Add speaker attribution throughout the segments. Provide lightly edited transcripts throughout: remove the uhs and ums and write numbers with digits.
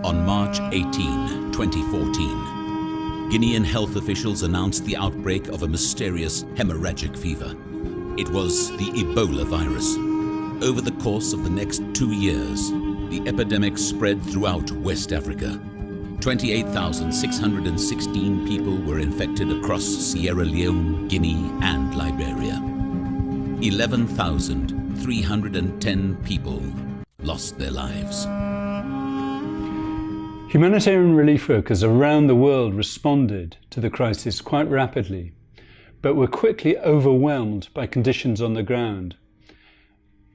Speaker 1: On March 18, 2014, Guinean health officials announced the outbreak of a mysterious hemorrhagic fever. It was the Ebola virus. Over the course of the next 2 years, the epidemic spread throughout West Africa. 28,616 people were infected across Sierra Leone, Guinea, and Liberia. 11,310 people lost their lives.
Speaker 2: Humanitarian relief workers around the world responded to the crisis quite rapidly, but were quickly overwhelmed by conditions on the ground.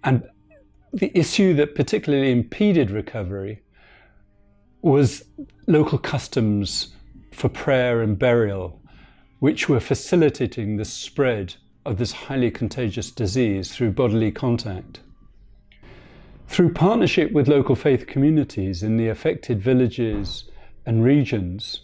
Speaker 2: And the issue that particularly impeded recovery was local customs for prayer and burial, which were facilitating the spread of this highly contagious disease through bodily contact. Through partnership with local faith communities in the affected villages and regions,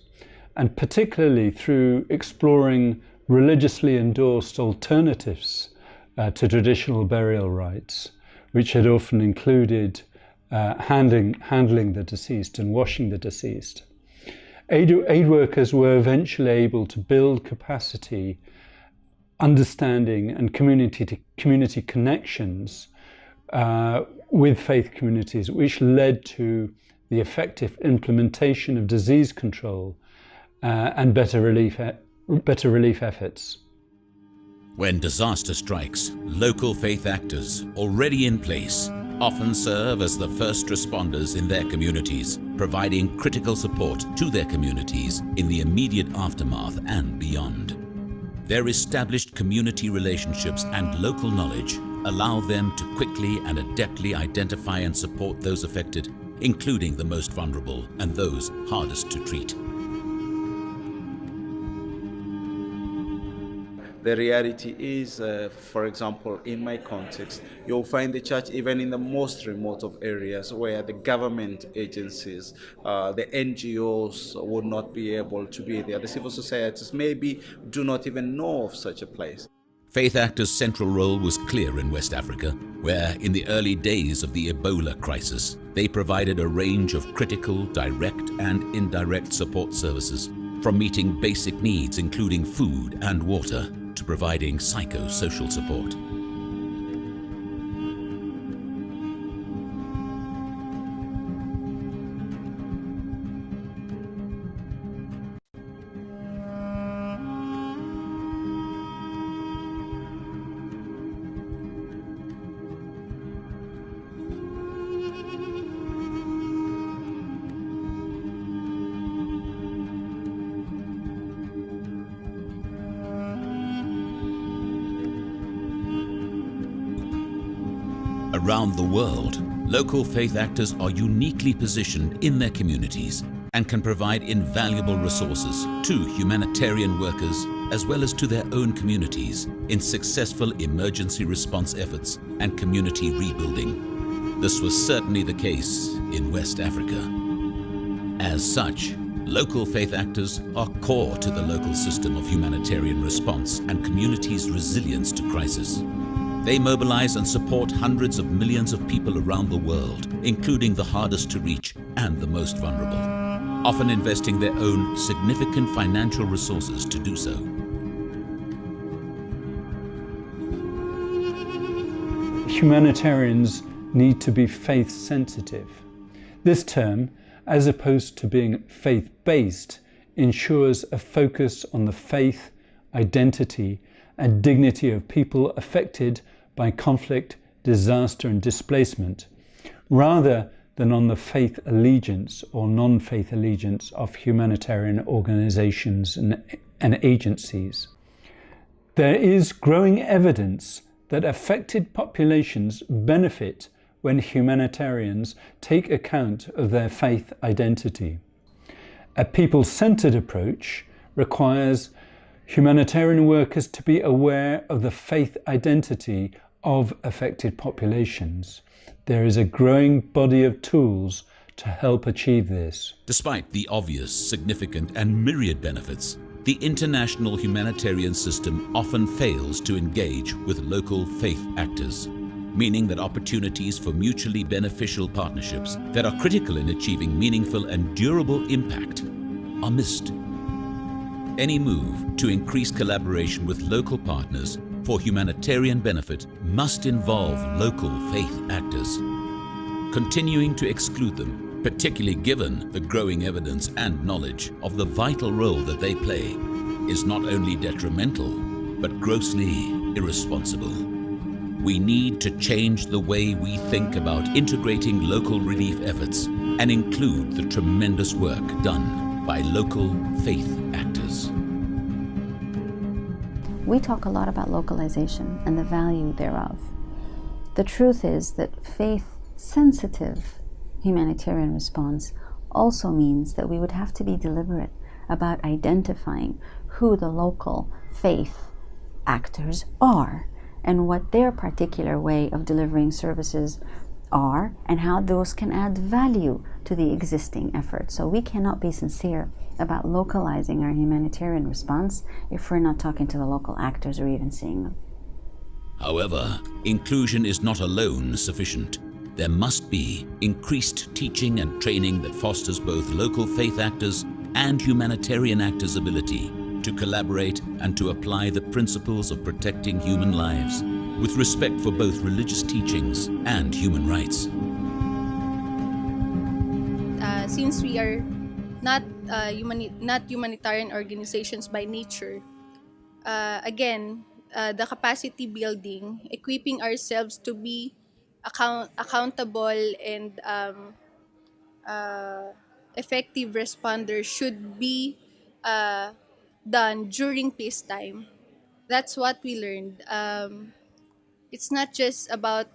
Speaker 2: and particularly through exploring religiously endorsed alternatives to traditional burial rites, which had often included handling the deceased and washing the deceased, aid workers were eventually able to build capacity, understanding and community connections with faith communities, which led to the effective implementation of disease control and better relief efforts.
Speaker 1: When disaster strikes, local faith actors already in place often serve as the first responders in their communities, providing critical support to their communities in the immediate aftermath and beyond. Their established community relationships and local knowledge allow them to quickly and adeptly identify and support those affected, including the most vulnerable and those hardest to treat.
Speaker 3: The reality is, for example, in my context, you'll find the church even in the most remote of areas where the government agencies, the NGOs would not be able to be there. The civil societies maybe do not even know of such a place.
Speaker 1: Faith actors' central role was clear in West Africa, where in the early days of the Ebola crisis, they provided a range of critical, direct and indirect support services, from meeting basic needs including food and water, to providing psychosocial support. Around the world, local faith actors are uniquely positioned in their communities and can provide invaluable resources to humanitarian workers as well as to their own communities in successful emergency response efforts and community rebuilding. This was certainly the case in West Africa. As such, local faith actors are core to the local system of humanitarian response and communities' resilience to crisis. They mobilize and support hundreds of millions of people around the world, including the hardest to reach and the most vulnerable, often investing their own significant financial resources to do so.
Speaker 2: Humanitarians need to be faith sensitive. This term, as opposed to being faith-based, ensures a focus on the faith, identity, and dignity of people affected by conflict, disaster and displacement, rather than on the faith allegiance or non-faith allegiance of humanitarian organizations and agencies. There is growing evidence that affected populations benefit when humanitarians take account of their faith identity. A people-centered approach requires humanitarian workers to be aware of the faith identity of affected populations. There is a growing body of tools to help achieve this.
Speaker 1: Despite the obvious, significant and myriad benefits, the international humanitarian system often fails to engage with local faith actors. meaning that opportunities for mutually beneficial partnerships that are critical in achieving meaningful and durable impact are missed. Any move to increase collaboration with local partners for humanitarian benefit must involve local faith actors. Continuing to exclude them, particularly given the growing evidence and knowledge of the vital role that they play, is not only detrimental, but grossly irresponsible. We need to change the way we think about integrating local relief efforts and include the tremendous work done by local faith actors.
Speaker 4: We talk a lot about localization and the value thereof. The truth is that faith-sensitive humanitarian response also means that we would have to be deliberate about identifying who the local faith actors are and what their particular way of delivering services are and how those can add value to the existing effort. So we cannot be sincere about localizing our humanitarian response if we're not talking to the local actors or even seeing them.
Speaker 1: However, inclusion is not alone sufficient. There must be increased teaching and training that fosters both local faith actors and humanitarian actors' ability to collaborate and to apply the principles of protecting human lives with respect for both religious teachings and human rights.
Speaker 5: Since we are not humanitarian organizations by nature, again, the capacity building, equipping ourselves to be accountable and effective responders should be done during peacetime. That's what we learned. It's not just about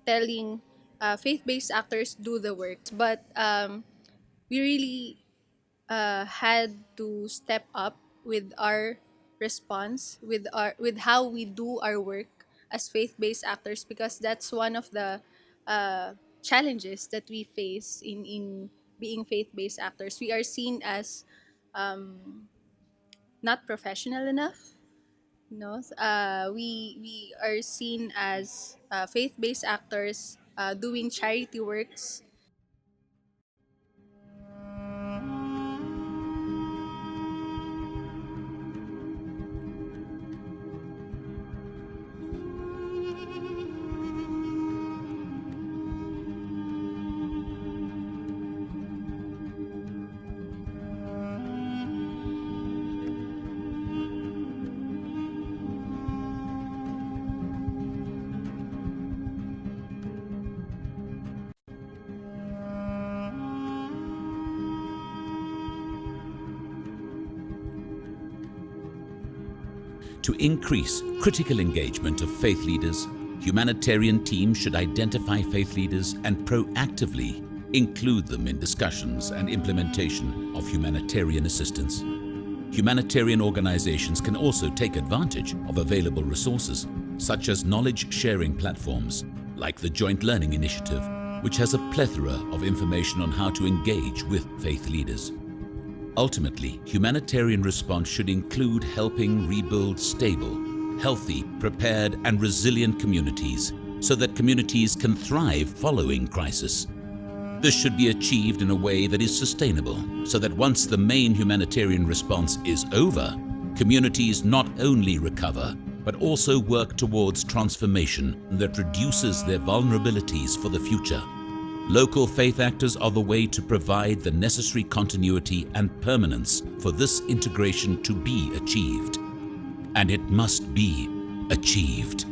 Speaker 5: telling faith-based actors do the work, but we really had to step up with our response, with how we do our work as faith-based actors, because that's one of the challenges that we face in being faith-based actors. We are seen as not professional enough. No, we are seen as faith-based actors doing charity works.
Speaker 1: To increase critical engagement of faith leaders, humanitarian teams should identify faith leaders and proactively include them in discussions and implementation of humanitarian assistance. Humanitarian organizations can also take advantage of available resources, such as knowledge-sharing platforms, like the Joint Learning Initiative, which has a plethora of information on how to engage with faith leaders. Ultimately, humanitarian response should include helping rebuild stable, healthy, prepared, and resilient communities so that communities can thrive following crisis. This should be achieved in a way that is sustainable, so that once the main humanitarian response is over, communities not only recover, but also work towards transformation that reduces their vulnerabilities for the future. Local faith actors are the way to provide the necessary continuity and permanence for this integration to be achieved. And it must be achieved.